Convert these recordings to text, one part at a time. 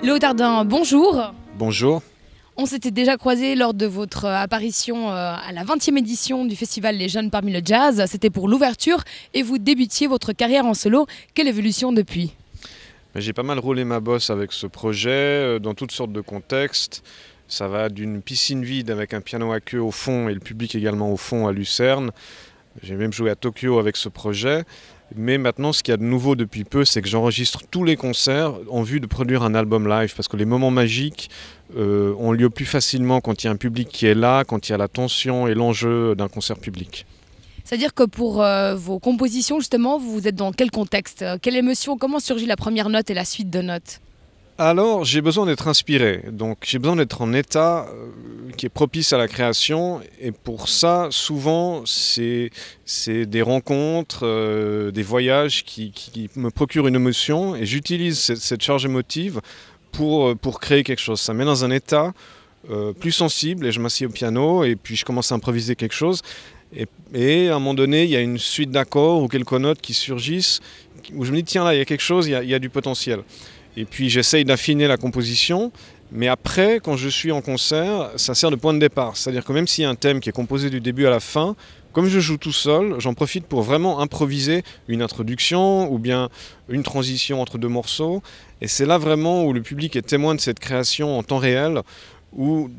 Léotardin, bonjour. Bonjour. On s'était déjà croisé lors de votre apparition à la 20e édition du festival Les Jeunes parmi le Jazz. C'était pour l'ouverture et vous débutiez votre carrière en solo. Quelle évolution depuis ? J'ai pas mal roulé ma bosse avec ce projet dans toutes sortes de contextes. Ça va d'une piscine vide avec un piano à queue au fond et le public également au fond à Lucerne. J'ai même joué à Tokyo avec ce projet. Mais maintenant, ce qu'il y a de nouveau depuis peu, c'est que j'enregistre tous les concerts en vue de produire un album live. Parce que les moments magiques ont lieu plus facilement quand il y a un public qui est là, quand il y a la tension et l'enjeu d'un concert public. C'est-à-dire que pour vos compositions, justement, vous êtes dans quel contexte ? Quelle émotion ? Comment surgit la première note et la suite de notes ? Alors, j'ai besoin d'être inspiré, donc j'ai besoin d'être en état qui est propice à la création, et pour ça, souvent, c'est des rencontres, des voyages qui me procurent une émotion, et j'utilise cette charge émotive pour créer quelque chose. Ça me met dans un état plus sensible, et je m'assieds au piano, et puis je commence à improviser quelque chose, et à un moment donné, il y a une suite d'accords ou quelques notes qui surgissent, où je me dis, tiens là, il y a quelque chose, il y a du potentiel. Et puis j'essaye d'affiner la composition, mais après, quand je suis en concert, ça sert de point de départ. C'est-à-dire que même s'il y a un thème qui est composé du début à la fin, comme je joue tout seul, j'en profite pour vraiment improviser une introduction ou bien une transition entre deux morceaux. Et c'est là vraiment où le public est témoin de cette création en temps réel, où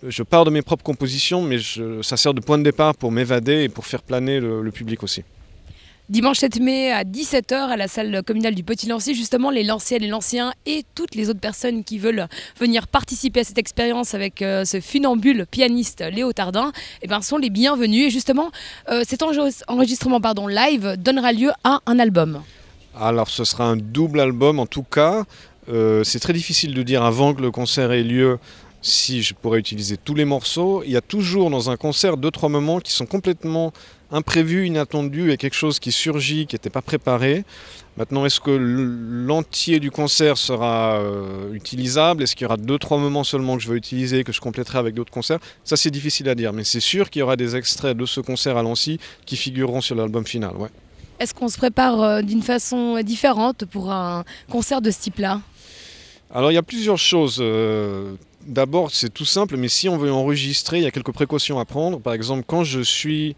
je pars de mes propres compositions, mais ça sert de point de départ pour m'évader et pour faire planer le public aussi. Dimanche 7 mai à 17h à la salle communale du Petit-Lancy, justement les Lanciennes et Lanciens et toutes les autres personnes qui veulent venir participer à cette expérience avec ce funambule pianiste Léotardin sont les bienvenus. Et justement, cet enregistrement live donnera lieu à un album. Alors ce sera un double album en tout cas. C'est très difficile de dire avant que le concert ait lieu si je pourrais utiliser tous les morceaux. Il y a toujours dans un concert 2-3 moments qui sont complètement imprévus, inattendus, et quelque chose qui surgit, qui n'était pas préparé. Maintenant, est-ce que l'entier du concert sera utilisable ? Est-ce qu'il y aura 2-3 moments seulement que je vais utiliser, que je compléterai avec d'autres concerts ? Ça, c'est difficile à dire, mais c'est sûr qu'il y aura des extraits de ce concert à Lancy qui figureront sur l'album final. Ouais. Est-ce qu'on se prépare d'une façon différente pour un concert de ce type-là ? Alors, il y a plusieurs choses. D'abord, c'est tout simple, mais si on veut enregistrer, il y a quelques précautions à prendre. Par exemple, quand je suis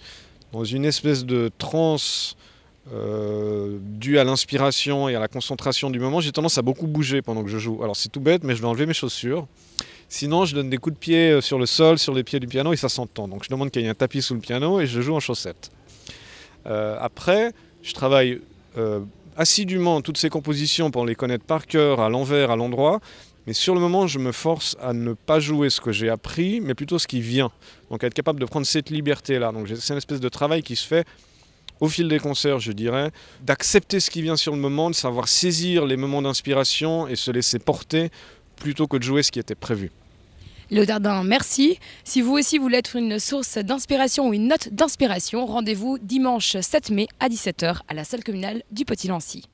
dans une espèce de transe due à l'inspiration et à la concentration du moment, j'ai tendance à beaucoup bouger pendant que je joue. Alors c'est tout bête, mais je vais enlever mes chaussures. Sinon, je donne des coups de pied sur le sol, sur les pieds du piano, et ça s'entend. Donc je demande qu'il y ait un tapis sous le piano et je joue en chaussettes. Après, je travaille assidûment toutes ces compositions pour les connaître par cœur, à l'envers, à l'endroit. Mais sur le moment, je me force à ne pas jouer ce que j'ai appris, mais plutôt ce qui vient. Donc être capable de prendre cette liberté-là. Donc c'est une espèce de travail qui se fait au fil des concerts, je dirais, d'accepter ce qui vient sur le moment, de savoir saisir les moments d'inspiration et se laisser porter plutôt que de jouer ce qui était prévu. Léotardin, merci. Si vous aussi voulez être une source d'inspiration ou une note d'inspiration, rendez-vous dimanche 7 mai à 17h à la salle communale du Petit-Lancy.